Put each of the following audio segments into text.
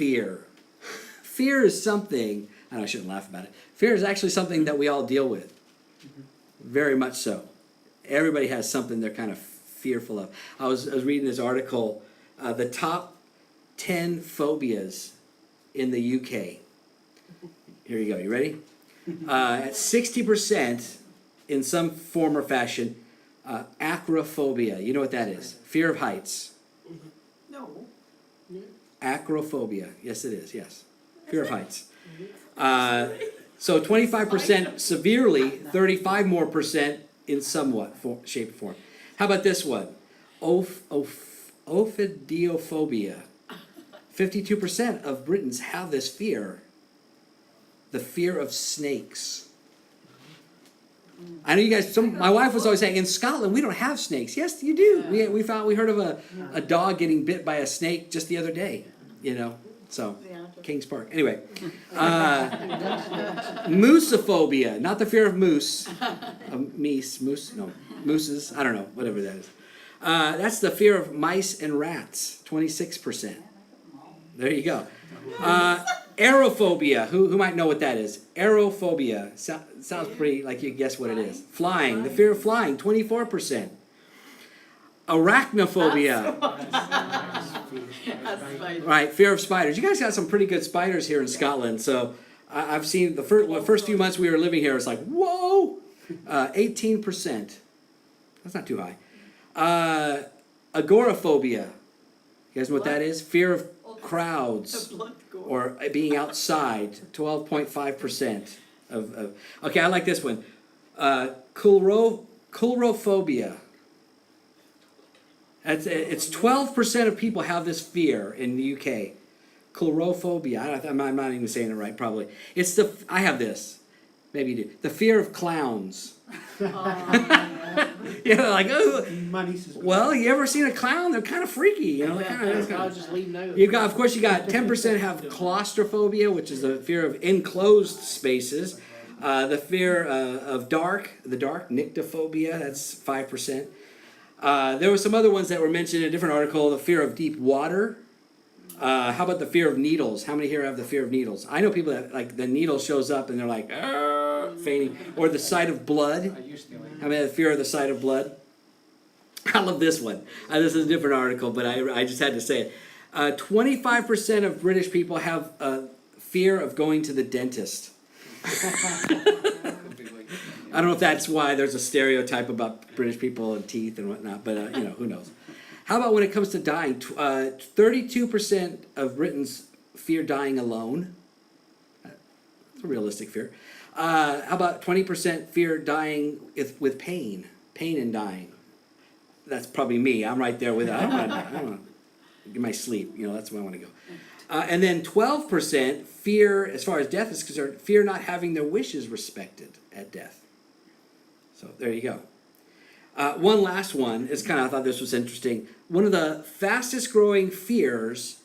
fear. Fear is something, I shouldn't laugh about it. Fear is actually something that we all deal with. Very much so. Everybody has something they're kind of fearful of. I was reading this article, the top 10 phobias in the UK. Here you go. You ready? At 60% in some form or fashion, acrophobia. You know what that is? Fear of heights. No. Acrophobia. Yes, it is. Yes. Fear of heights. So 25% severely, 35% more in somewhat shape or form. How about this one? Ophidiophobia. 52% of Britons have this fear. The fear of snakes. I know you guys, my wife was always saying, in Scotland, we don't have snakes. Yes, you do. We heard of a dog getting bit by a snake just the other day, so, Kings Park. Anyway, moosophobia, not the fear of moose. Mooses, I don't know, whatever that is. That's the fear of mice and rats, 26%. There you go. Aerophobia, who might know what that is? Aerophobia, sounds pretty like you guess what it is. Flying, the fear of flying, 24%. Arachnophobia. Right, fear of spiders. You guys got some pretty good spiders here in Scotland, so I've seen the first few months we were living here, it's like, whoa! 18%. That's not too high. Agoraphobia. You guys know what that is? Fear of crowds or being outside, 12.5% of okay, I like this one. Coulrophobia. It's 12% of people have this fear in the UK. Coulrophobia. I'm not even saying it right, probably. I have this. Maybe you do. The fear of clowns. Like, oh. Well, you ever seen a clown? They're kind of freaky, I'll just leave notes. Of course, you got 10% have claustrophobia, which is the fear of enclosed spaces. The fear of the dark, nyctophobia, that's 5%. There were some other ones that were mentioned in a different article. The fear of deep water. How about the fear of needles? How many here have the fear of needles? I know people that, like, the needle shows up and they're like, fainting. Or the sight of blood. How many have the fear of the sight of blood? I love this one. This is a different article, but I just had to say it. 25% of British people have fear of going to the dentist. I don't know if that's why there's a stereotype about British people and teeth and whatnot, but who knows. How about when it comes to dying? 32% of Britons fear dying alone. That's a realistic fear. How about 20% fear dying with pain and dying? That's probably me. I'm right there with it. I don't want to get my sleep. That's where I want to go. And then 12% fear, as far as death is concerned, fear not having their wishes respected at death. So there you go. One last one is I thought this was interesting. One of the fastest growing fears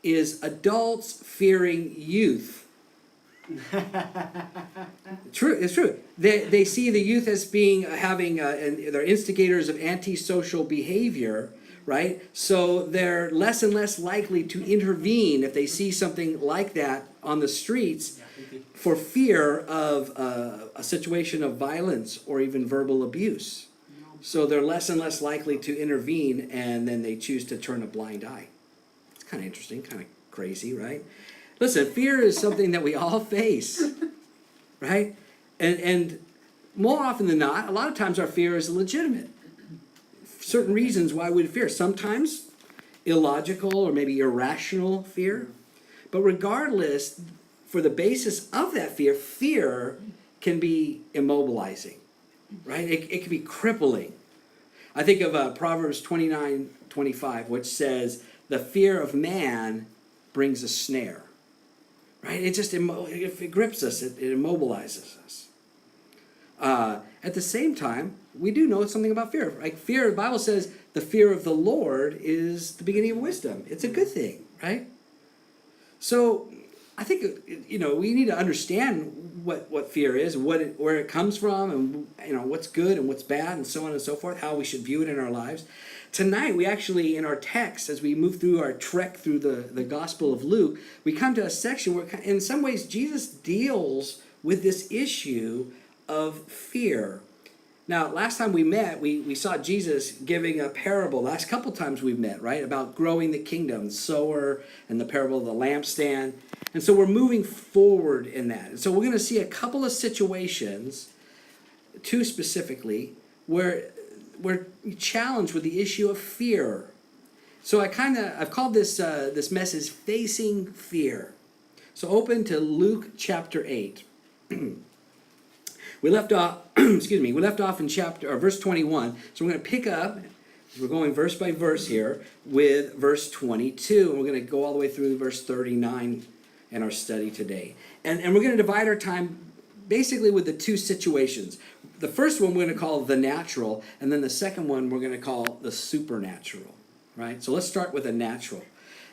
is adults fearing youth. True, it's true. They see the youth as having and they're instigators of antisocial behavior, right? So they're less and less likely to intervene if they see something like that on the streets for fear of a situation of violence or even verbal abuse. So they're less and less likely to intervene, and then they choose to turn a blind eye. It's kind of interesting, kind of crazy, right? Listen, fear is something that we all face, right? And more often than not, a lot of times our fear is legitimate. Certain reasons why we'd fear. Sometimes illogical or maybe irrational fear. But regardless, for the basis of that fear can be immobilizing, right? It can be crippling. I think of Proverbs 29:25, which says, the fear of man brings a snare, right? It grips us, it immobilizes us. At the same time, we do know something about fear. Like fear, the Bible says, the fear of the Lord is the beginning of wisdom. It's a good thing, right? So I think, we need to understand what fear is, where it comes from, and what's good and what's bad, and so on and so forth, how we should view it in our lives. Tonight, we actually, in our text, as we move through our trek through the Gospel of Luke, we come to a section where, in some ways, Jesus deals with this issue of fear. Now, last time we met, we saw Jesus giving a parable. Last couple times we've met, right, about growing the kingdom, the sower, and the parable of the lampstand. And so we're moving forward in that. And so we're going to see a couple of situations, two specifically, where we're challenged with the issue of fear. So I've called this message "Facing Fear." So open to Luke chapter 8. We left off in verse 21. So we're going to pick up. We're going verse by verse here with verse 22, and we're going to go all the way through verse 39 in our study today. And we're going to divide our time basically with the two situations. The first one we're going to call the natural, and then the second one we're going to call the supernatural, right? So let's start with the natural.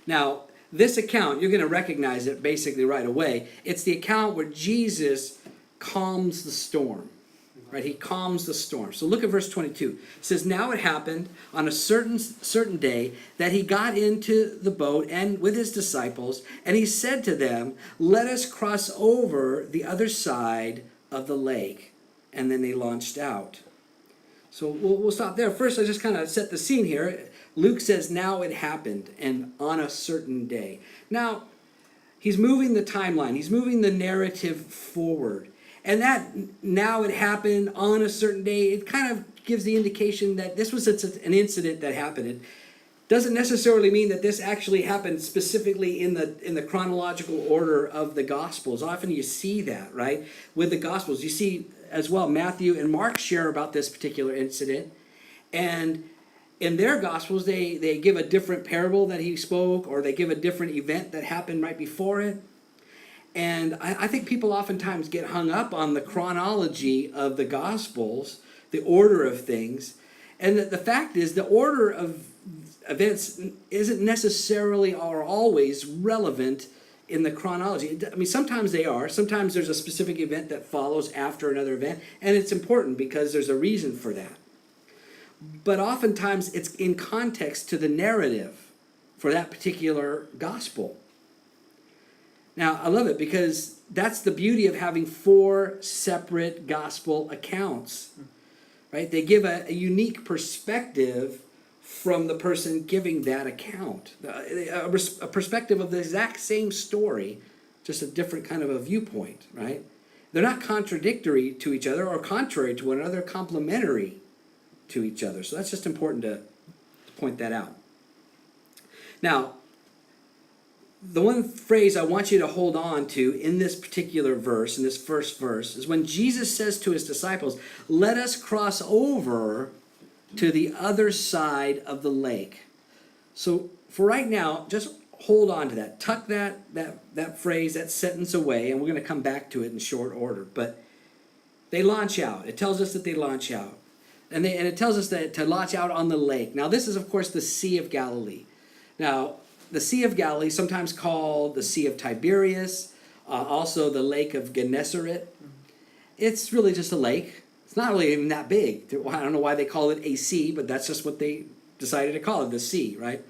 Now, this account, you're going to recognize it basically right away. It's the account where Jesus calms the storm, right? He calms the storm. So look at verse 22. It says, "Now it happened on a certain day that he got into the boat and with his disciples, and he said to them, 'Let us cross over the other side of the lake.' And then they launched out." So we'll stop there. First, I just kind of set the scene here. Luke says, "Now it happened," and on a certain day. Now, he's moving the timeline. He's moving the narrative forward. And that "now it happened on a certain day," it kind of gives the indication that this was an incident that happened. It doesn't necessarily mean that this actually happened specifically in the chronological order of the Gospels. Often you see that, right? With the Gospels, you see as well Matthew and Mark share about this particular incident. And in their Gospels, they give a different parable that he spoke, or they give a different event that happened right before it. And I think people oftentimes get hung up on the chronology of the Gospels, the order of things. And the fact is, the order of events isn't necessarily or always relevant in the chronology. I mean, sometimes they are. Sometimes there's a specific event that follows after another event, and it's important because there's a reason for that. But oftentimes it's in context to the narrative for that particular gospel. Now, I love it because that's the beauty of having four separate gospel accounts, right? They give a unique perspective from the person giving that account. A perspective of the exact same story, just a different kind of a viewpoint, right? They're not contradictory to each other or contrary to one another, complementary to each other. So that's just important to point that out. Now, the one phrase I want you to hold on to in this particular verse, in this first verse, is when Jesus says to his disciples, "Let us cross over to the other side of the lake." So for right now, just hold on to that. Tuck that phrase, that sentence away, and we're going to come back to it in short order. But they launch out. It tells us that they launch out. And it tells us that to launch out on the lake. Now this is, of course, the Sea of Galilee. Now, the Sea of Galilee, sometimes called the Sea of Tiberias, also the Lake of Gennesaret. It's really just a lake. It's not really even that big. I don't know why they call it a sea, but that's just what they decided to call it, the sea, right?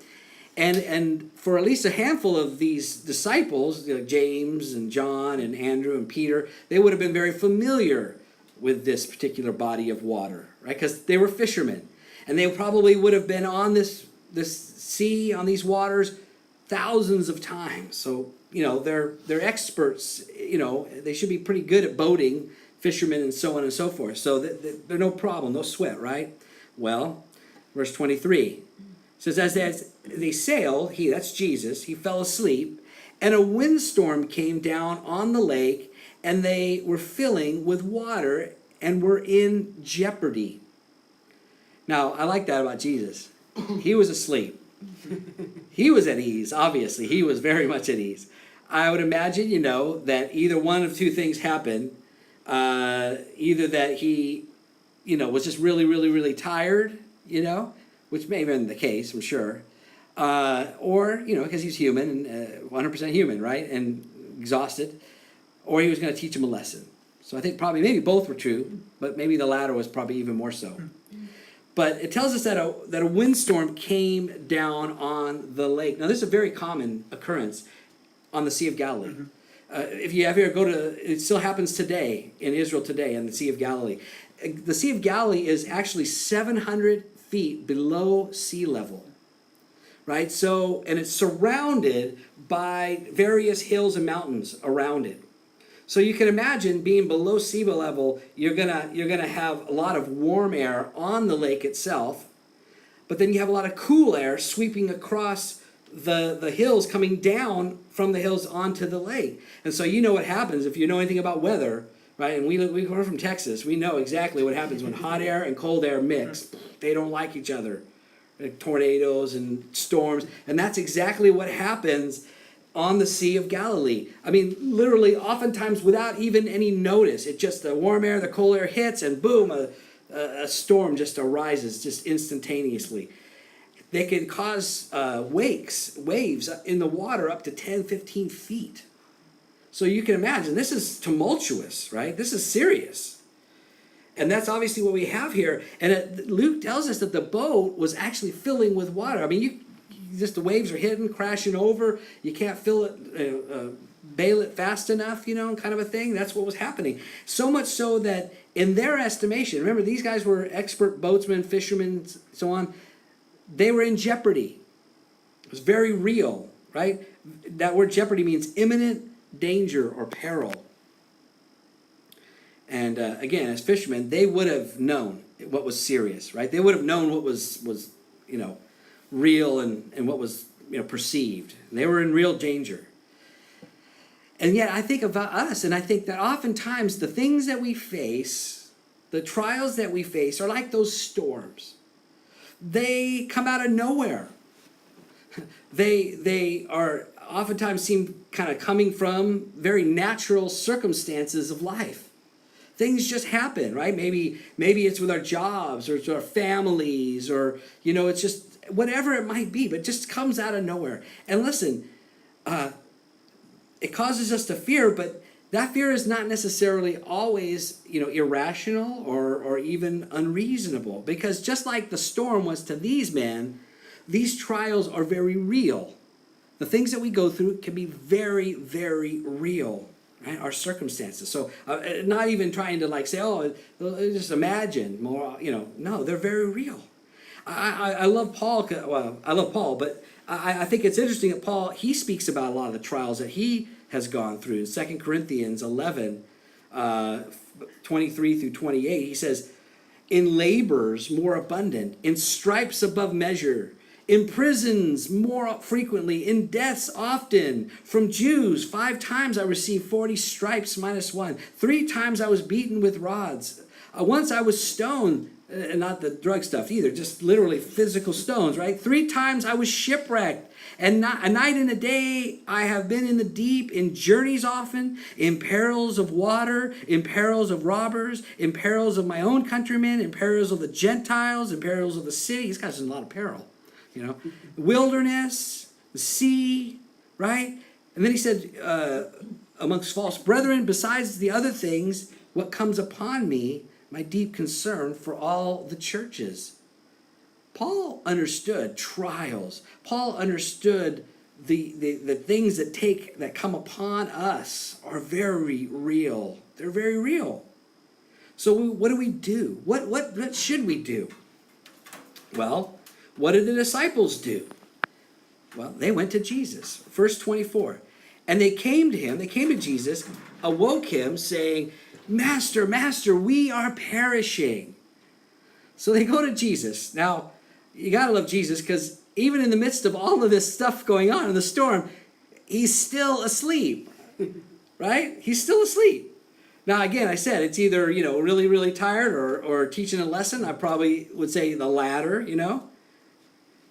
And for at least a handful of these disciples, James and John and Andrew and Peter, they would have been very familiar with this particular body of water, right? Because they were fishermen. And they probably would have been on this sea, on these waters, thousands of times. So, they're experts, they should be pretty good at boating, fishermen, and so on and so forth. So they're no problem, no sweat, right? Well, verse 23 says, as they sailed, that's Jesus, he fell asleep, and a windstorm came down on the lake, and they were filling with water and were in jeopardy. Now, I like that about Jesus. He was asleep. He was at ease, obviously. He was very much at ease. I would imagine, that either one of two things happened. Either that he, was just really, really, really tired, which may have been the case, I'm sure. Or, because he's human, 100% human, right? And exhausted, or he was going to teach them a lesson. So I think probably maybe both were true, but maybe the latter was probably even more so. But it tells us that a windstorm came down on the lake. Now, this is a very common occurrence on the Sea of Galilee. If you ever go to, it still happens today in Israel today in the Sea of Galilee. The Sea of Galilee is actually 700 feet below sea level, right? So, and it's surrounded by various hills and mountains around it. So you can imagine being below sea level, you're gonna have a lot of warm air on the lake itself, but then you have a lot of cool air sweeping across the hills, coming down from the hills onto the lake. And so you know what happens if you know anything about weather, right? And we're from Texas. We know exactly what happens when hot air and cold air mix. They don't like each other. Like tornadoes and storms. And that's exactly what happens on the Sea of Galilee. I mean, literally, oftentimes without even any notice. It just, the warm air, the cold air hits, and boom, a storm just arises just instantaneously. They can cause waves in the water up to 10, 15 feet. So you can imagine, this is tumultuous, right? This is serious. And that's obviously what we have here. And Luke tells us that the boat was actually filling with water. I mean, just the waves are hitting, crashing over. You can't fill it, bail it fast enough, kind of a thing. That's what was happening. So much so that in their estimation, remember, these guys were expert boatsmen, fishermen, so on. They were in jeopardy. It was very real, right? That word jeopardy means imminent danger or peril. And again, as fishermen, they would have known what was serious, right? They would have known what was real and what was perceived. And they were in real danger. And yet I think about us, and I think that oftentimes the things that we face, the trials that we face, are like those storms. They come out of nowhere. They are oftentimes seem kind of coming from very natural circumstances of life. Things just happen, right? Maybe it's with our jobs, or it's our families, or it's just whatever it might be, but it just comes out of nowhere. And listen, it causes us to fear, but that fear is not necessarily always, irrational or even unreasonable. Because just like the storm was to these men, these trials are very real. The things that we go through can be very, very real, right? Our circumstances. So not even trying to say, oh, just imagine more, no, they're very real. I love Paul. Well, I love Paul, but I think it's interesting that Paul, he speaks about a lot of the trials that he has gone through. In 2 Corinthians 11, 23 through 28, he says, in labors more abundant, in stripes above measure, in prisons more frequently, in deaths often. From Jews, 5 times I received 40 stripes minus 1. 3 times I was beaten with rods. Once I was stoned, and not the drug stuff either, just literally physical stones, right? 3 times I was shipwrecked. And a night and a day I have been in the deep, in journeys often, in perils of water, in perils of robbers, in perils of my own countrymen, in perils of the Gentiles, in perils of the city. This guy's in a lot of peril. Wilderness, the sea, right? And then he said, amongst false brethren, besides the other things, what comes upon me, my deep concern for all the churches. Paul understood trials. Paul understood the things that come upon us are very real. They're very real. So what do we do? What should we do? Well, what did the disciples do? Well, they went to Jesus. Verse 24. And they came to Jesus, awoke him, saying, Master, Master, we are perishing. So they go to Jesus. Now, you got to love Jesus, because even in the midst of all of this stuff going on in the storm, he's still asleep, right? He's still asleep. Now, again, I said it's either, really, really tired or teaching a lesson. I probably would say the latter,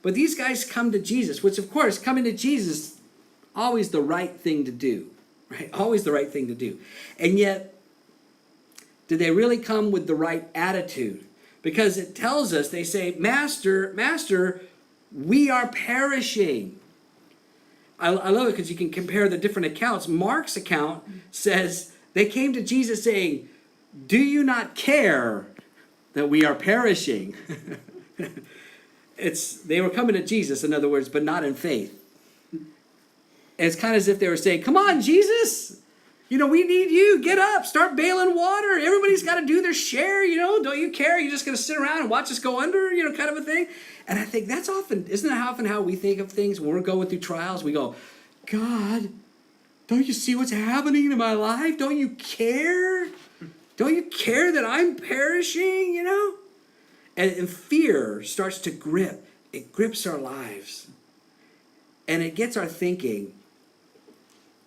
But these guys come to Jesus, which, of course, coming to Jesus, always the right thing to do, right? Always the right thing to do. And yet, did they really come with the right attitude? Because it tells us, they say, Master, Master, we are perishing. I love it because you can compare the different accounts. Mark's account says they came to Jesus saying, "Do you not care that we are perishing?" They were coming to Jesus, in other words, but not in faith. And it's kind of as if they were saying, "Come on, Jesus, we need you. Get up, start bailing water. Everybody's got to do their share. Don't you care? You're just going to sit around and watch us go under, kind of a thing." And I think isn't that often how we think of things when we're going through trials? We go, "God, don't you see what's happening in my life? Don't you care? Don't you care that I'm perishing?" And fear starts to grip. It grips our lives. And it gets our thinking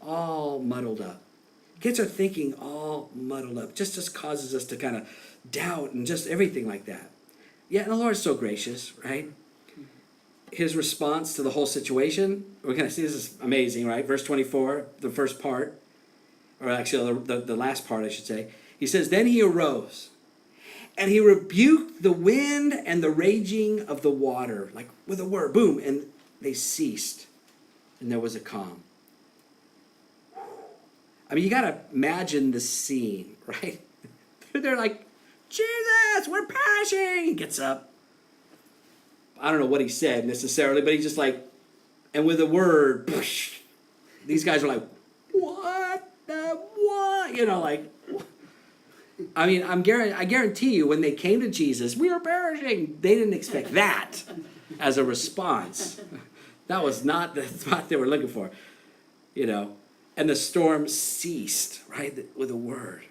all muddled up. Gets our thinking all muddled up. Just causes us to kind of doubt and just everything like that. Yeah, and the Lord's so gracious, right? His response to the whole situation, we're going to see, this is amazing, right? Verse 24, the first part, or actually the last part, I should say. He says, "Then he arose, and he rebuked the wind and the raging of the water," like with a word, boom, and they ceased, and there was a calm. I mean, you got to imagine the scene, right? They're like, "Jesus, we're perishing." He gets up. I don't know what he said necessarily, but he's just like, and with a word, these guys are like, "What the what?" I mean, I guarantee you, when they came to Jesus, "We are perishing," they didn't expect that as a response. That was not the spot they were looking for, And the storm ceased, right, with a word.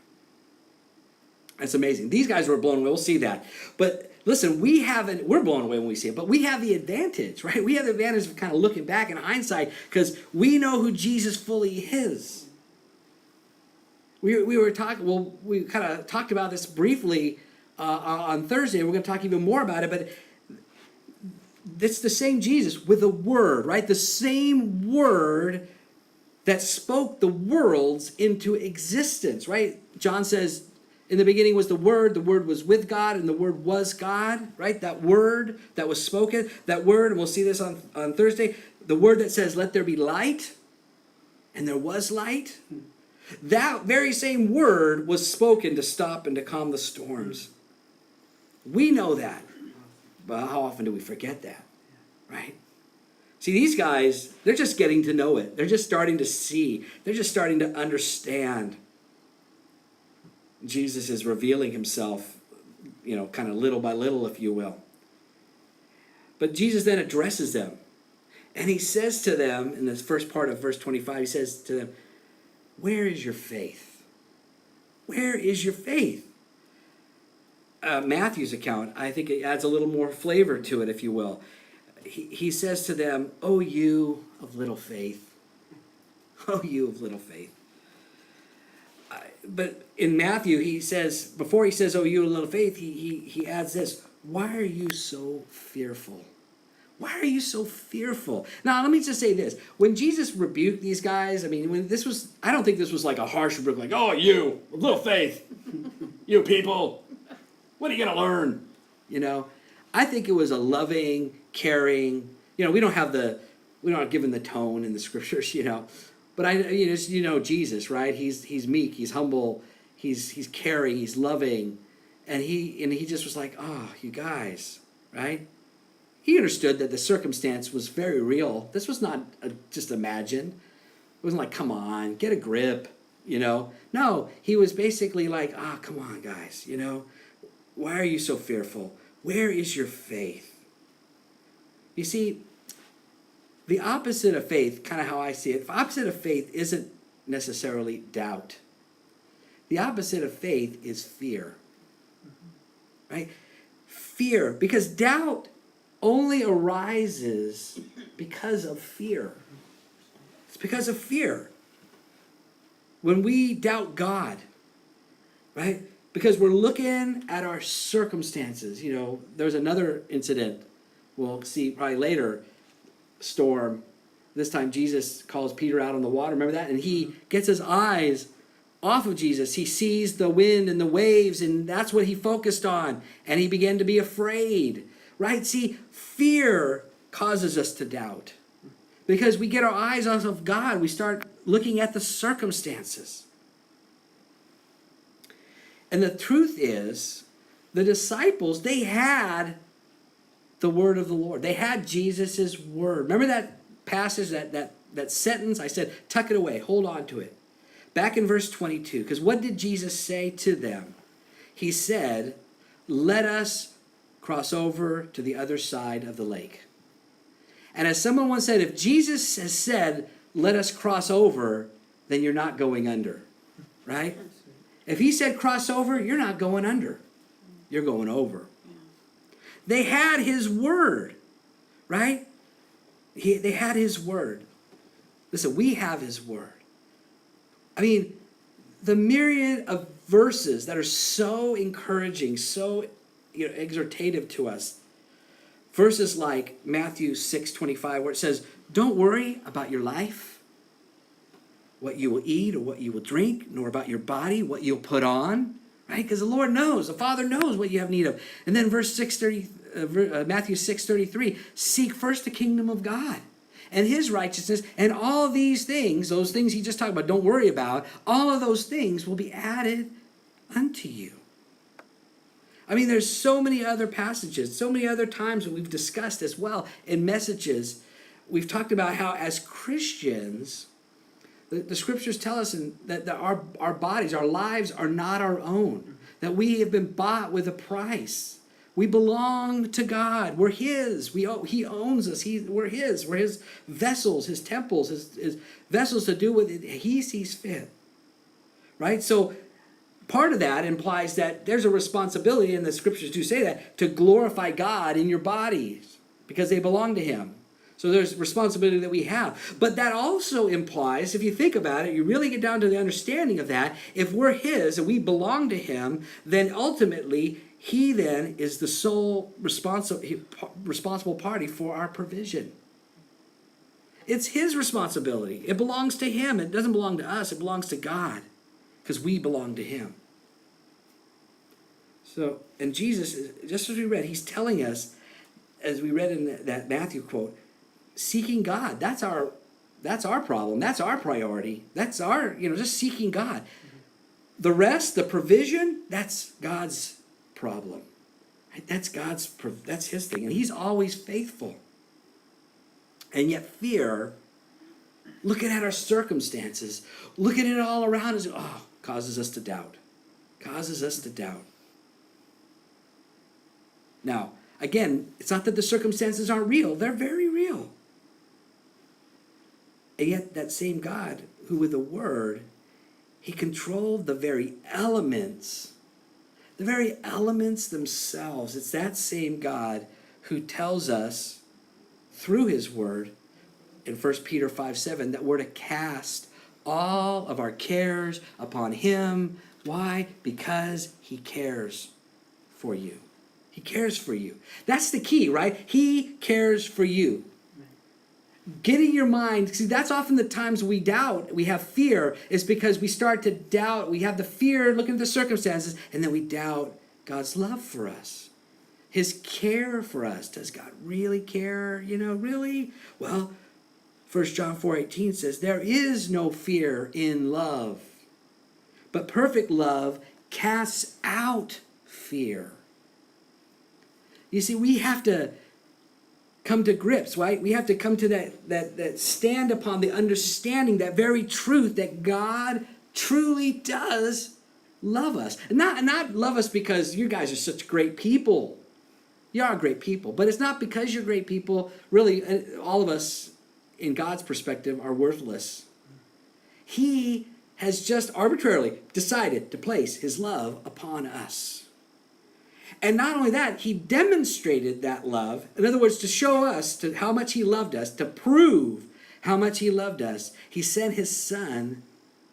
That's amazing. These guys were blown away. We'll see that. But listen, we're blown away when we see it, but we have the advantage, right? We have the advantage of kind of looking back in hindsight because we know who Jesus fully is. We kind of talked about this briefly on Thursday. We're going to talk even more about it, but it's the same Jesus with a word, right? The same word that spoke the worlds into existence, right? John says, "In the beginning was the Word was with God, and the Word was God," right? That word that was spoken, that word, and we'll see this on Thursday, the word that says, "Let there be light," and there was light. That very same word was spoken to stop and to calm the storms. We know that, but how often do we forget that, right? See, these guys, they're just getting to know it. They're just starting to see. They're just starting to understand. Jesus is revealing himself, kind of little by little, if you will. But Jesus then addresses them. And he says to them, in this first part of verse 25, he says to them, "Where is your faith? Where is your faith?" Matthew's account, I think it adds a little more flavor to it, if you will. He says to them, "Oh, you of little faith. Oh, you of little faith." But in Matthew, before he says, "Oh, you of little faith," he adds this, "Why are you so fearful? Why are you so fearful?" Now, let me just say this. When Jesus rebuked these guys, I don't think this was like a harsh rebuke, like, "Oh, you of little faith, you people, what are you going to learn?" I think it was a loving, caring, we don't have given the tone in the scriptures, but Jesus, right? He's meek, he's humble, he's caring, he's loving, and he just was like, "Oh, you guys," right? He understood that the circumstance was very real. This was not just imagined. It wasn't like, "Come on, get a grip," No, he was basically like, "Come on, guys, why are you so fearful? Where is your faith?" You see, the opposite of faith, kind of how I see it, the opposite of faith isn't necessarily doubt. The opposite of faith is fear. Right? Fear, because doubt only arises because of fear. It's because of fear. When we doubt God, right? Because we're looking at our circumstances. There's another incident we'll see probably later, storm. This time Jesus calls Peter out on the water. Remember that? And he gets his eyes off of Jesus. He sees the wind and the waves, and that's what he focused on. And he began to be afraid. Right? See, fear causes us to doubt. Because we get our eyes off of God. We start looking at the circumstances. And the truth is, the disciples, they had the word of the Lord. They had Jesus' word. Remember that passage, that sentence? I said, tuck it away, hold on to it. Back in verse 22, because what did Jesus say to them? He said, let us cross over to the other side of the lake. And as someone once said, if Jesus has said, let us cross over, then you're not going under, right? If he said cross over, you're not going under. You're going over. They had his word, right? They had his word. Listen, we have his word. I mean, the myriad of verses that are so encouraging, so exhortative to us. Verses like Matthew 6:25, where it says, don't worry about your life, what you will eat or what you will drink, nor about your body, what you'll put on, right? Because the Lord knows, the Father knows what you have need of. And then Matthew 6:33, seek first the kingdom of God and his righteousness, and all these things, those things he just talked about, don't worry about, all of those things will be added unto you. I mean, there's so many other passages, so many other times that we've discussed as well in messages. We've talked about how as Christians, the scriptures tell us that our bodies, our lives are not our own, that we have been bought with a price. We belong to God. We're his. He owns us. We're his. We're his vessels, his temples, his vessels to do with it he sees fit. Right? So part of that implies that there's a responsibility, and the scriptures do say that, to glorify God in your bodies because they belong to him. So there's responsibility that we have. But that also implies, if you think about it, you really get down to the understanding of that, if we're his and we belong to him, then ultimately he then is the sole responsible party for our provision. It's his responsibility. It belongs to him. It doesn't belong to us. It belongs to God because we belong to him. So, and Jesus, just as we read, he's telling us, as we read in that Matthew quote, seeking God, that's our problem. That's our priority. That's our, just seeking God. The rest, the provision, that's God's problem. Right? That's his thing. And he's always faithful. And yet fear, looking at our circumstances, looking at it all around us, causes us to doubt. Causes us to doubt. Now, again, it's not that the circumstances aren't real. They're very real. And yet that same God, who with the word, he controlled the very elements themselves. It's that same God who tells us through his word in 1 Peter 5:7 that we're to cast all of our cares upon him. Why? Because he cares for you. He cares for you. That's the key, right? He cares for you. Getting your mind, see, that's often the times we doubt, we have fear, is because we start to doubt. We have the fear looking at the circumstances, and then we doubt God's love for us, his care for us. Does God really care? Really? Well, 1 John 4:18 says, there is no fear in love, but perfect love casts out fear. You see, we have to come to grips, right? We have to come to that stand upon the understanding, that very truth that God truly does love us. And not love us because you guys are such great people. You are great people. But it's not because you're great people. Really, all of us, in God's perspective, are worthless. He has just arbitrarily decided to place his love upon us. And not only that, he demonstrated that love. In other words, to show us how much he loved us, to prove how much he loved us, he sent his son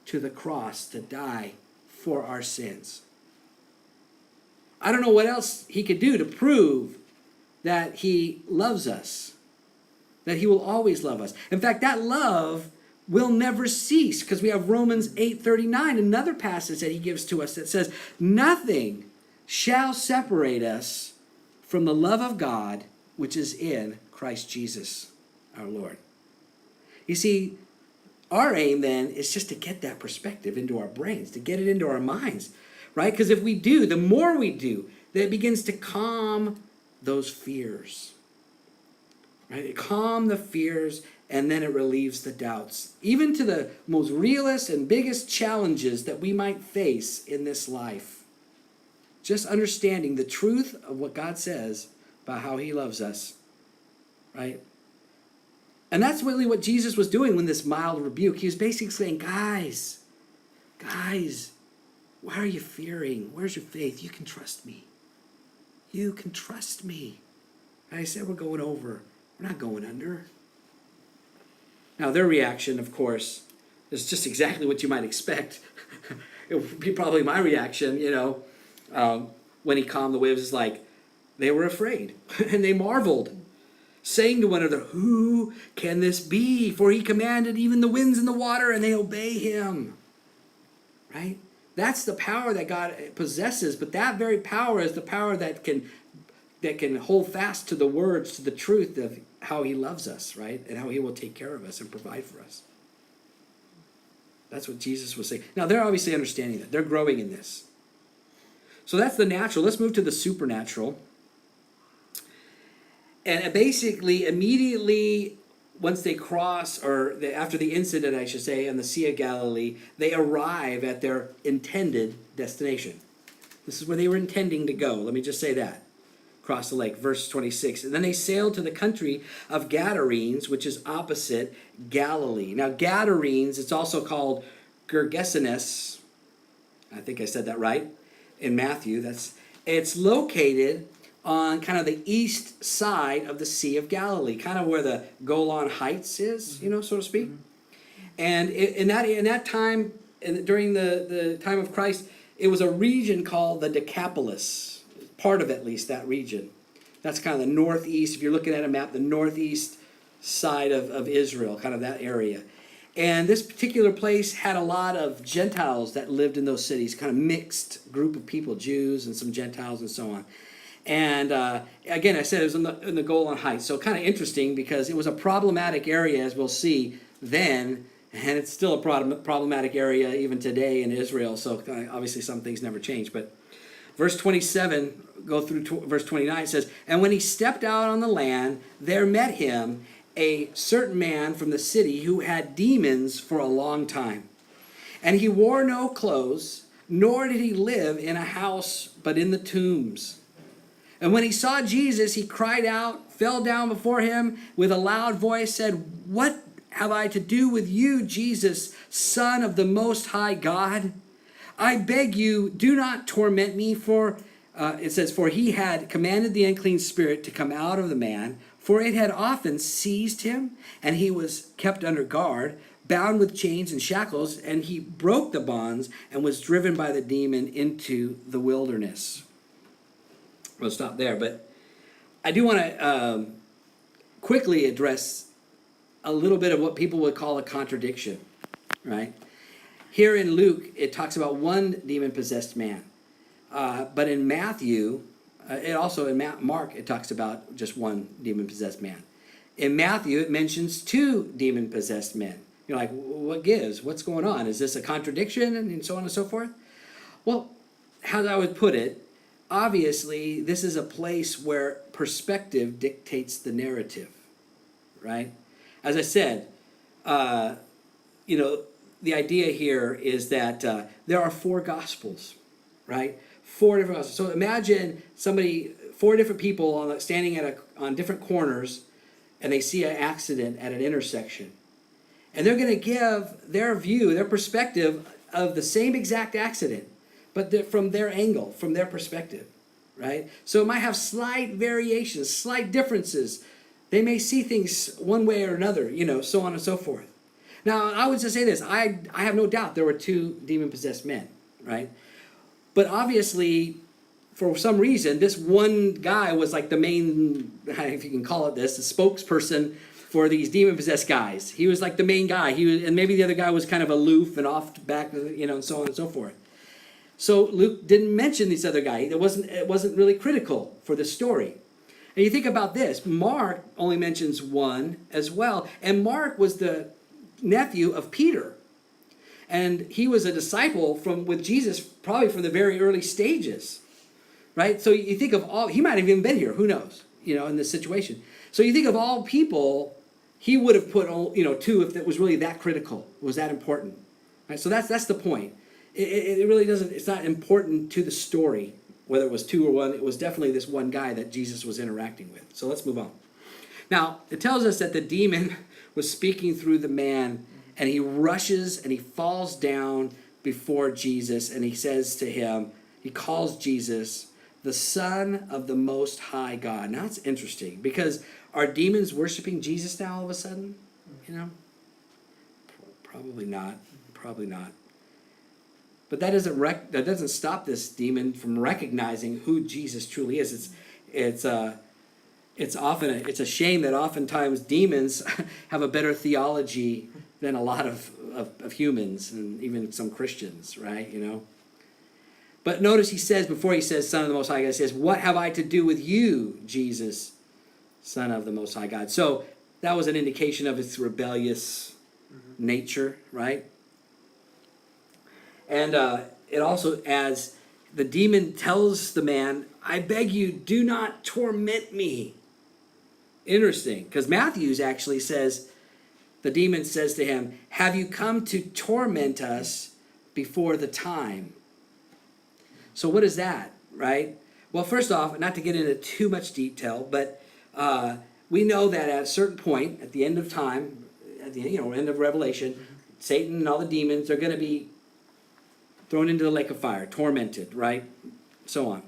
to the cross to die for our sins. I don't know what else he could do to prove that he loves us, that he will always love us. In fact, that love will never cease, because we have Romans 8:39, another passage that he gives to us that says, nothing shall separate us from the love of God which is in Christ Jesus our Lord. You see, our aim then is just to get that perspective into our brains, to get it into our minds, right? Because if we do, the more we do, then it begins to calm those fears, right? It calm the fears, and then it relieves the doubts, even to the most realest and biggest challenges that we might face in this life. Just understanding the truth of what God says about how he loves us, right? And that's really what Jesus was doing when this mild rebuke. He was basically saying, guys, why are you fearing? Where's your faith? You can trust me. You can trust me. And I said, we're going over. We're not going under. Now, their reaction, of course, is just exactly what you might expect. It would be probably my reaction, when he calmed the waves. It's like they were afraid and they marveled, saying to one another, who can this be? For he commanded even the winds and the water, and they obey him. Right? That's the power that God possesses, but that very power is the power that can hold fast to the words, to the truth of how he loves us, right? And how he will take care of us and provide for us. That's what Jesus was saying. Now, they're obviously understanding that. They're growing in this. So that's the natural. Let's move to the supernatural. And basically, immediately, once they cross, after the incident, I should say, on the Sea of Galilee, they arrive at their intended destination. This is where they were intending to go. Let me just say that. Cross the lake, verse 26. And then they sailed to the country of Gadarenes, which is opposite Galilee. Now, Gadarenes, it's also called Gergesenes. I think I said that right in Matthew. It's located on kind of the east side of the Sea of Galilee, kind of where the Golan Heights is, so to speak. And in that time, during the time of Christ, it was a region called the Decapolis. Part of at least that region. That's kind of the northeast, if you're looking at a map, the northeast side of Israel, kind of that area. And this particular place had a lot of Gentiles that lived in those cities, kind of mixed group of people, Jews and some Gentiles and so on. And again, I said it was in the Golan Heights, so kind of interesting because it was a problematic area, as we'll see then, and it's still a problematic area even today in Israel, so obviously some things never change. But verse 27, go through verse 29, says, and when he stepped out on the land, there met him a certain man from the city who had demons for a long time. And he wore no clothes, nor did he live in a house, but in the tombs. And when he saw Jesus, he cried out, fell down before him with a loud voice, said, what have I to do with you, Jesus, Son of the Most High God? I beg you, do not torment me, for it says, for he had commanded the unclean spirit to come out of the man, for it had often seized him, and he was kept under guard, bound with chains and shackles, and he broke the bonds and was driven by the demon into the wilderness. We'll stop there, but I do want to quickly address a little bit of what people would call a contradiction, right? Here in Luke, it talks about one demon-possessed man. But in Matthew, Mark, it talks about just one demon-possessed man. In Matthew, it mentions two demon-possessed men. You're like, what gives? What's going on? Is this a contradiction? And so on and so forth? Well, how I would put it, obviously, this is a place where perspective dictates the narrative, right? As I said, the idea here is that there are four gospels, right? Four different gospels. So imagine four different people standing on different corners, and they see an accident at an intersection. And they're going to give their view, their perspective of the same exact accident, but from their angle, from their perspective, right? So it might have slight variations, slight differences. They may see things one way or another, so on and so forth. Now, I would just say this. I have no doubt there were two demon-possessed men, right? But obviously, for some reason, this one guy was like the main, if you can call it this, the spokesperson for these demon-possessed guys. He was like the main guy. And maybe the other guy was kind of aloof and off back, and so on and so forth. So Luke didn't mention this other guy. It wasn't really critical for the story. And you think about this. Mark only mentions one as well. And Mark was the nephew of Peter. And he was a disciple with Jesus probably from the very early stages, right? So you think of he might have even been here, who knows, in this situation. So you think of all people, he would have put, two if it was really that critical, was that important, right? So that's the point. It really doesn't, it's not important to the story, whether it was two or one. It was definitely this one guy that Jesus was interacting with. So let's move on. Now, it tells us that the demon was speaking through the man, and he rushes and he falls down before Jesus, and he says to him, he calls Jesus the Son of the Most High God. Now, it's interesting, because are demons worshiping Jesus now all of a sudden? Probably not. Probably not. But that doesn't stop this demon from recognizing who Jesus truly is. It's a shame that oftentimes demons have a better theology than a lot of humans and even some Christians, right? But notice before he says Son of the Most High God, he says, "What have I to do with you, Jesus, Son of the Most High God?" So that was an indication of its rebellious nature, right? And it also, as the demon tells the man, "I beg you, do not torment me." Interesting, because Matthews actually says, the demon says to him, "Have you come to torment us before the time?" So what is that, right? Well, first off, not to get into too much detail, but we know that at a certain point, at the end of time, at the end of Revelation, Satan and all the demons are going to be thrown into the lake of fire, tormented, right? So on.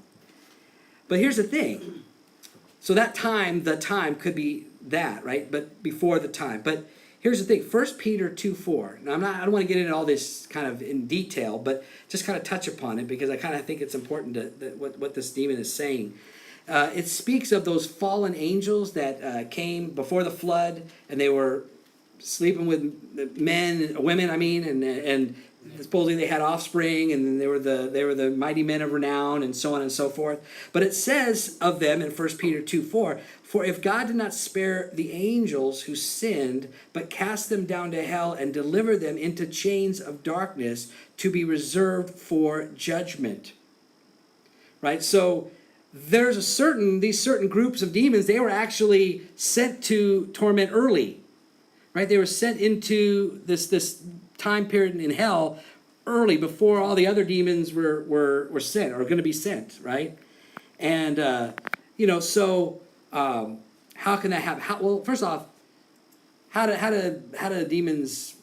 But here's the thing. So the time could be that, right? But before the time. But here's the thing. 1 Peter 2:4. Now I don't want to get into all this kind of in detail, but just kind of touch upon it, because I kind of think it's important what this demon is saying. It speaks of those fallen angels that came before the flood, and they were sleeping with women, and supposedly they had offspring, and they were the mighty men of renown, and so on and so forth. But it says of them in 1 Peter 2:4, "For if God did not spare the angels who sinned, but cast them down to hell and delivered them into chains of darkness to be reserved for judgment." Right? So there's these certain groups of demons, they were actually sent to torment early. Right? They were sent into this time period in hell early, before all the other demons were sent, or going to be sent, right? And so how can that happen? Well, first off, how do demons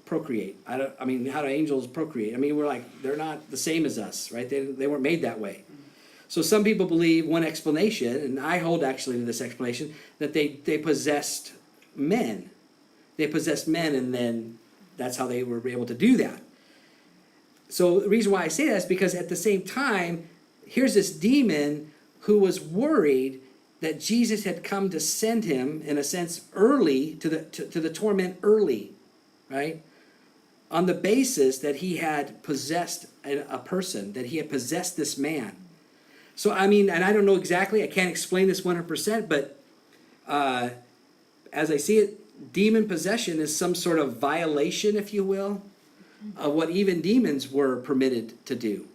procreate? How do angels procreate? We're like, they're not the same as us, right? They weren't made that way. So some people believe one explanation, and I hold actually to this explanation, that they possessed men. They possessed men, and then that's how they were able to do that. So the reason why I say that is because at the same time, here's this demon who was worried that Jesus had come to send him, in a sense, early to the torment early, right? On the basis that he had possessed a person, that he had possessed this man. So and I don't know exactly, I can't explain this 100%, but as I see it, demon possession is some sort of violation, if you will, of what even demons were permitted to do.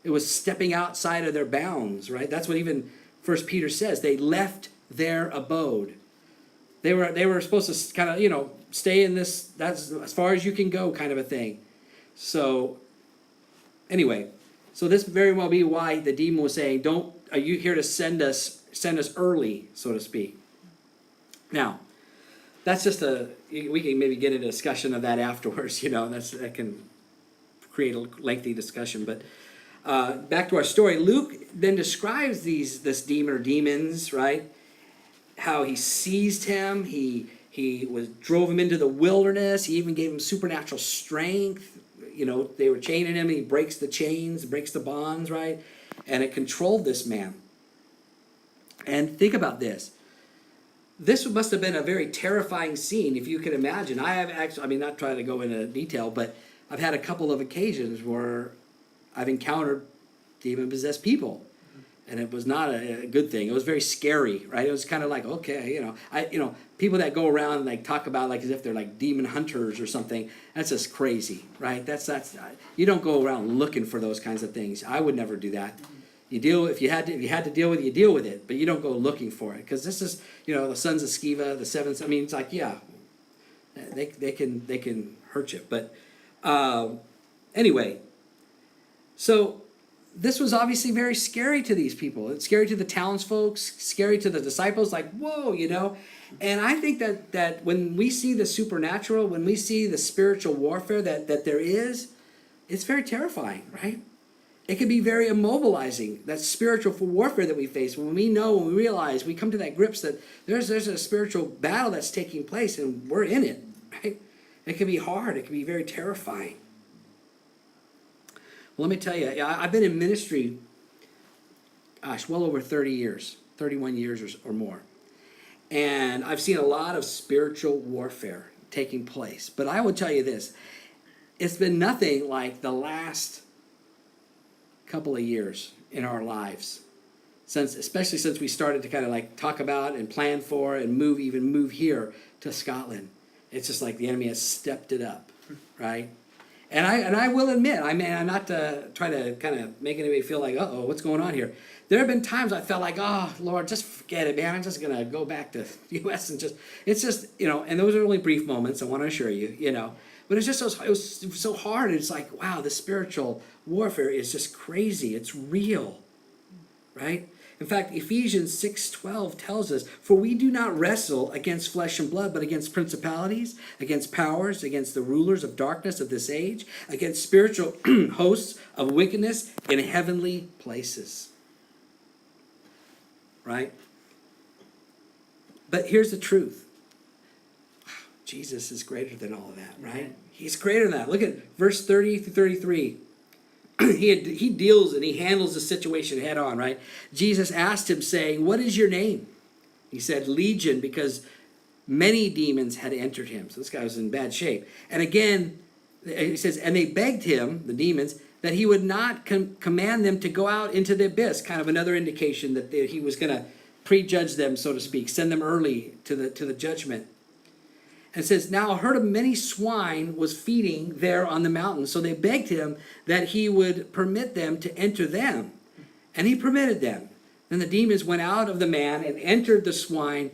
It was stepping outside of their bounds, right? That's what even 1 Peter says. They left their abode. They were supposed to kind of, stay in this, that's as far as you can go kind of a thing. So anyway, so this very well be why the demon was saying, are you here to send us early, so to speak? Now, that's just we can maybe get into a discussion of that afterwards, that can create a lengthy discussion. But back to our story, Luke then describes this demon or demons, right? How he seized him, he drove him into the wilderness, he even gave him supernatural strength. They were chaining him, and he breaks the chains, breaks the bonds, right? And it controlled this man. And think about this. This must have been a very terrifying scene, if you can imagine. I have actually, not trying to go into detail, but I've had a couple of occasions where I've encountered demon-possessed people. And it was not a good thing. It was very scary, right? It was kind of like, okay, people that go around and like talk about like as if they're like demon hunters or something. That's just crazy, right? That's you don't go around looking for those kinds of things. I would never do that. You deal if you had to deal with it, you deal with it, but you don't go looking for it because this is the sons of Sceva, the seven. I mean, it's like they can hurt you, but anyway, so. This was obviously very scary to these people. It's scary to the townsfolk, scary to the disciples, like, whoa, And I think that when we see the supernatural, when we see the spiritual warfare that there is, it's very terrifying, right? It can be very immobilizing, that spiritual warfare that we face. When we realize, we come to that grips that there's a spiritual battle that's taking place and we're in it, right? It can be hard. It can be very terrifying. Well, let me tell you, I've been in ministry, well over 30 years, 31 years or more. And I've seen a lot of spiritual warfare taking place. But I will tell you this, it's been nothing like the last couple of years in our lives, especially since we started to kind of like talk about and plan for and move here to Scotland. It's just like the enemy has stepped it up, right? And I will admit, I'm not trying to kind of make anybody feel like, what's going on here? There have been times I felt like, oh, Lord, just forget it, man. I'm just going to go back to the U.S. and it's just, and those are only brief moments, I want to assure you, But it was so hard. It's like, wow, the spiritual warfare is just crazy. It's real, right? In fact, Ephesians 6:12 tells us, for we do not wrestle against flesh and blood, but against principalities, against powers, against the rulers of darkness of this age, against spiritual hosts of wickedness in heavenly places. Right? But here's the truth. Jesus is greater than all of that, right? He's greater than that. Look at verse 30 through 33. He deals and he handles the situation head on, right? Jesus asked him, saying, what is your name? He said, Legion, because many demons had entered him. So this guy was in bad shape. And again, he says, and they begged him, the demons, that he would not command them to go out into the abyss. Kind of another indication that he was going to prejudge them, so to speak, send them early to the judgment. And it says, now a herd of many swine was feeding there on the mountain. So they begged him that he would permit them to enter them. And he permitted them. Then the demons went out of the man and entered the swine,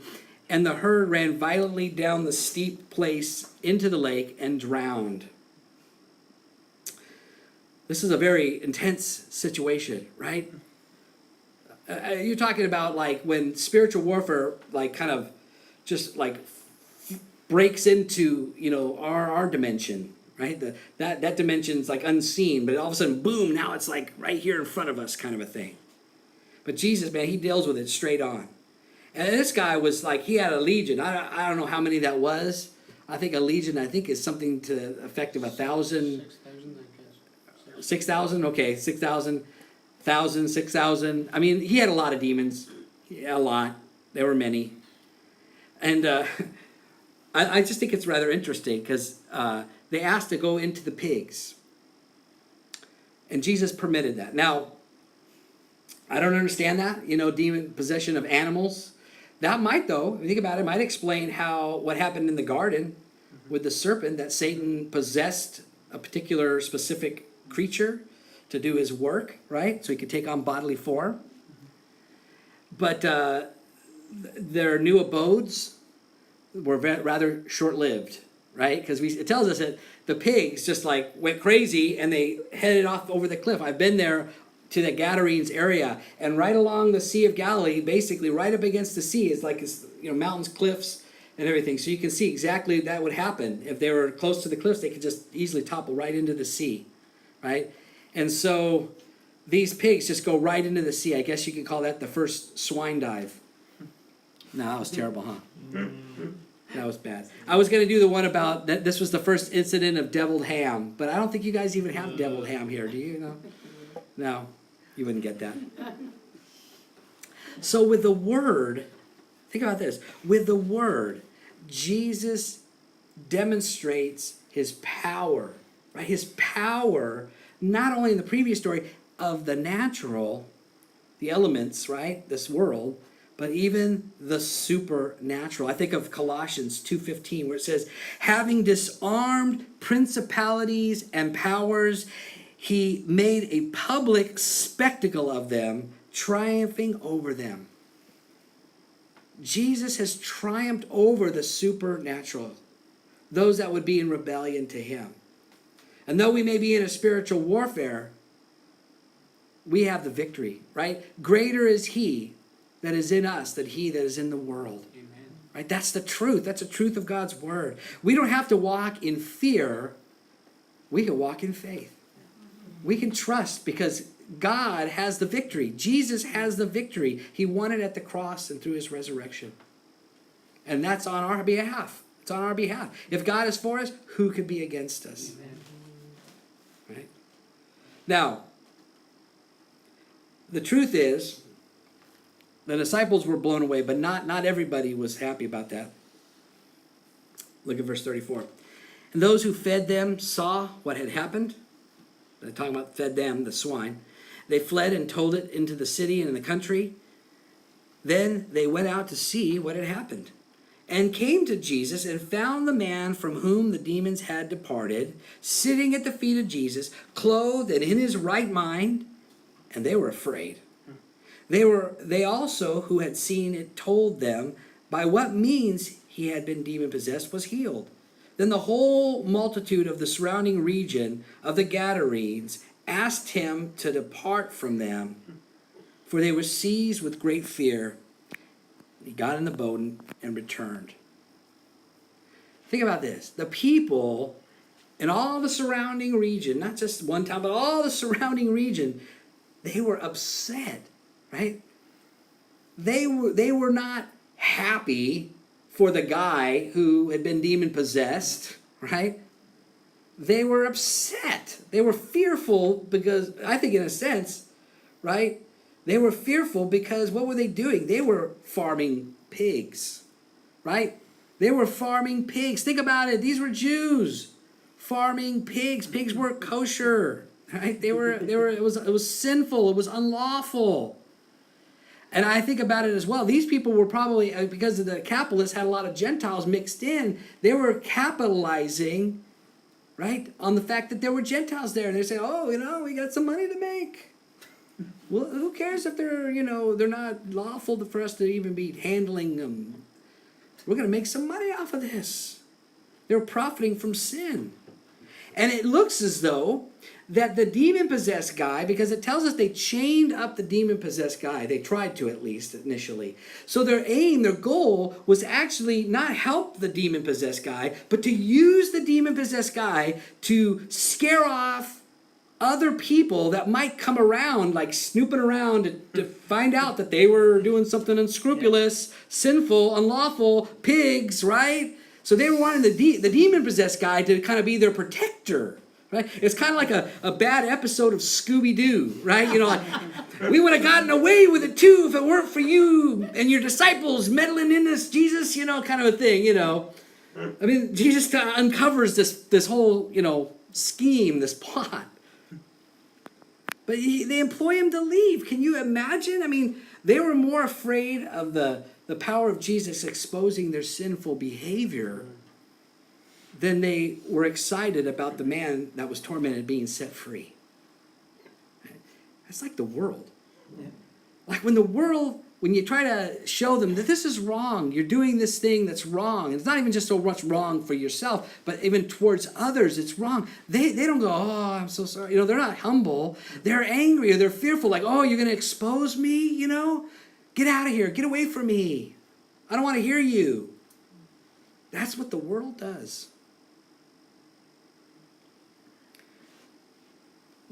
and the herd ran violently down the steep place into the lake and drowned. This is a very intense situation, right? You're talking about like when spiritual warfare like kind of just like breaks into our dimension, right? That dimension's like unseen, but all of a sudden, boom! Now it's like right here in front of us, kind of a thing. But Jesus, man, he deals with it straight on. And this guy was like, he had a legion. I don't know how many that was. I think a legion, is something to the effect of 1,000. 6,000. Okay, 6,000, 1,000, 6,000. I mean, he had a lot of demons. Yeah, a lot. There were many. And I just think it's rather interesting because they asked to go into the pigs. And Jesus permitted that. Now, I don't understand that, demon possession of animals. That might, though, if you think about it, might explain what happened in the garden with the serpent, that Satan possessed a particular specific creature to do his work, right? So he could take on bodily form. But their new abodes were rather short-lived, right? Because it tells us that the pigs just like went crazy and they headed off over the cliff. I've been there to the Gadarenes area, and right along the Sea of Galilee, basically right up against the sea, is like mountains, cliffs, and everything. So you can see exactly that would happen. If they were close to the cliffs, they could just easily topple right into the sea, right? And so these pigs just go right into the sea. I guess you could call that the first swine dive. No, that was terrible, huh? That was bad. I was going to do the one about that. This was the first incident of deviled ham, but I don't think you guys even have deviled ham here, do you? No, you wouldn't get that. So with the word, think about this. With the word, Jesus demonstrates his power, right? His power, not only in the previous story of the natural, the elements, right? This world, but even the supernatural. I think of Colossians 2:15 where it says, having disarmed principalities and powers, he made a public spectacle of them, triumphing over them. Jesus has triumphed over the supernatural, those that would be in rebellion to him. And though we may be in a spiritual warfare, we have the victory, right? Greater is he that is in us than he that is in the world. Amen. Right? That's the truth. That's the truth of God's word. We don't have to walk in fear. We can walk in faith. We can trust because God has the victory. Jesus has the victory. He won it at the cross and through his resurrection. And that's on our behalf. It's on our behalf. If God is for us, who could be against us? Amen. Right? Now, the truth is, the disciples were blown away, but not everybody was happy about that. Look at verse 34. And those who fed them saw what had happened. They're talking about fed them, the swine. They fled and told it into the city and in the country. Then they went out to see what had happened, and came to Jesus and found the man from whom the demons had departed, sitting at the feet of Jesus, clothed and in his right mind, and they were afraid. They also, who had seen it, told them by what means he had been demon-possessed was healed. Then the whole multitude of the surrounding region of the Gadarenes asked him to depart from them, for they were seized with great fear. He got in the boat and returned. Think about this. The people in all the surrounding region, not just one town, but all the surrounding region, they were upset, right? They were not happy for the guy who had been demon-possessed, right? They were upset. They were fearful because, I think in a sense, right? They were fearful because what were they doing? They were farming pigs, right? They were farming pigs. Think about it. These were Jews farming pigs. Pigs weren't kosher, right? It was sinful. It was unlawful. And I think about it as well. These people were probably, because the capitalists had a lot of Gentiles mixed in, they were capitalizing, right, on the fact that there were Gentiles there. And they're saying, oh, we got some money to make. Well, who cares if they're not lawful for us to even be handling them? We're going to make some money off of this. They're profiting from sin. And it looks as though that the demon-possessed guy, because it tells us they chained up the demon-possessed guy. They tried to, at least initially. So their aim, their goal, was actually not help the demon-possessed guy, but to use the demon-possessed guy to scare off other people that might come around, like snooping around to find out that they were doing something unscrupulous, sinful, unlawful, pigs, right? So they were wanting the demon-possessed guy to kind of be their protector. Right? It's kind of like a bad episode of Scooby-Doo, right? Like, we would have gotten away with it too if it weren't for you and your disciples meddling in this, Jesus, kind of a thing, I mean, Jesus uncovers this whole, scheme, this plot. But they employ him to leave. Can you imagine? I mean, they were more afraid of the power of Jesus exposing their sinful behavior than they were excited about the man that was tormented being set free. It's like the world. Yeah. Like when you try to show them that this is wrong, you're doing this thing that's wrong. It's not even just so much wrong for yourself, but even towards others, it's wrong. They don't go, oh, I'm so sorry. They're not humble. They're angry or they're fearful, like, oh, you're going to expose me, Get out of here. Get away from me. I don't want to hear you. That's what the world does.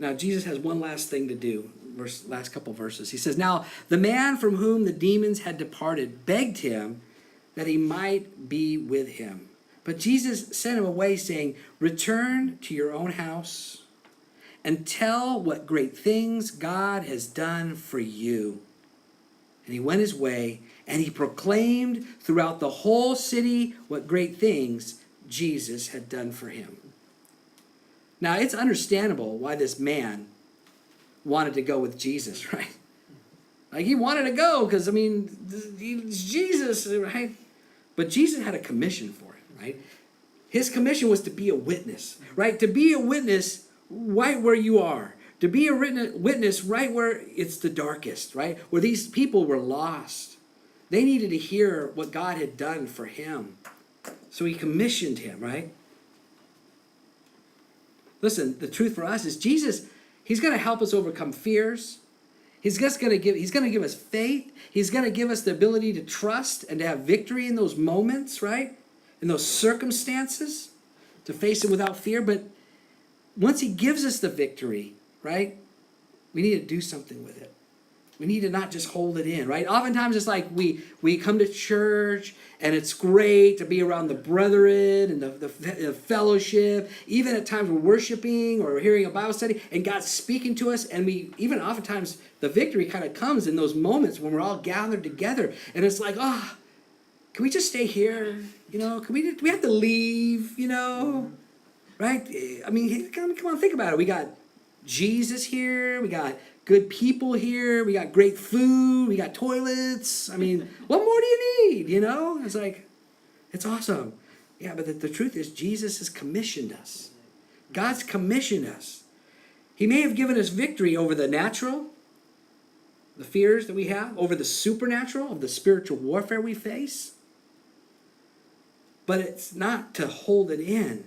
Now, Jesus has one last thing to do, last couple verses. He says, now, the man from whom the demons had departed begged him that he might be with him. But Jesus sent him away, saying, return to your own house and tell what great things God has done for you. And he went his way, and he proclaimed throughout the whole city what great things Jesus had done for him. Now, it's understandable why this man wanted to go with Jesus, right? Like he wanted to go because, I mean, it's Jesus, right? But Jesus had a commission for him, right? His commission was to be a witness, right? To be a witness right where you are. To be a witness right where it's the darkest, right? Where these people were lost. They needed to hear what God had done for him. So he commissioned him, right? Listen, the truth for us is Jesus, he's going to help us overcome fears. He's going to give us faith. He's going to give us the ability to trust and to have victory in those moments, right? In those circumstances, to face it without fear. But once he gives us the victory, right, we need to do something with it. We need to not just hold it in, right? Oftentimes it's like we come to church and it's great to be around the brethren and the fellowship. Even at times we're worshiping or we're hearing a Bible study and God's speaking to us, and we even oftentimes the victory kind of comes in those moments when we're all gathered together and it's like, oh, can we just stay here? You know, do we have to leave? You know, right? I mean, come on, think about it. We got Jesus here. We got good people here. We got great food. We got toilets. I mean, what more do you need? You know, it's like, it's awesome. Yeah, but the truth is, Jesus has commissioned us. God's commissioned us. He may have given us victory over the natural, the fears that we have, over the supernatural, of the spiritual warfare we face. But it's not to hold it in.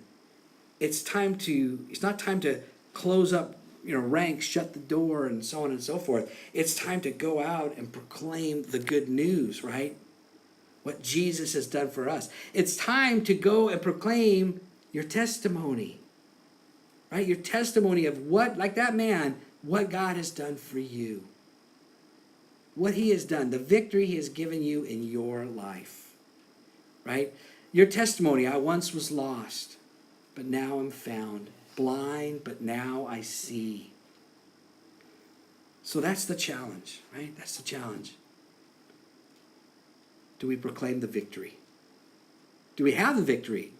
It's not time to close up, ranks, shut the door, and so on and so forth. It's time to go out and proclaim the good news, right? What Jesus has done for us. It's time to go and proclaim your testimony, right? Your testimony of what, like that man, what God has done for you. What he has done, the victory he has given you in your life, right? Your testimony, I once was lost, but now I'm found. Blind, but now I see. So that's the challenge, right? That's the challenge. Do we proclaim the victory? Do we have the victory?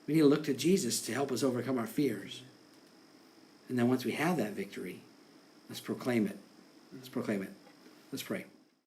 We need to look to Jesus to help us overcome our fears. And then once we have that victory, let's proclaim it. Let's proclaim it. Let's pray.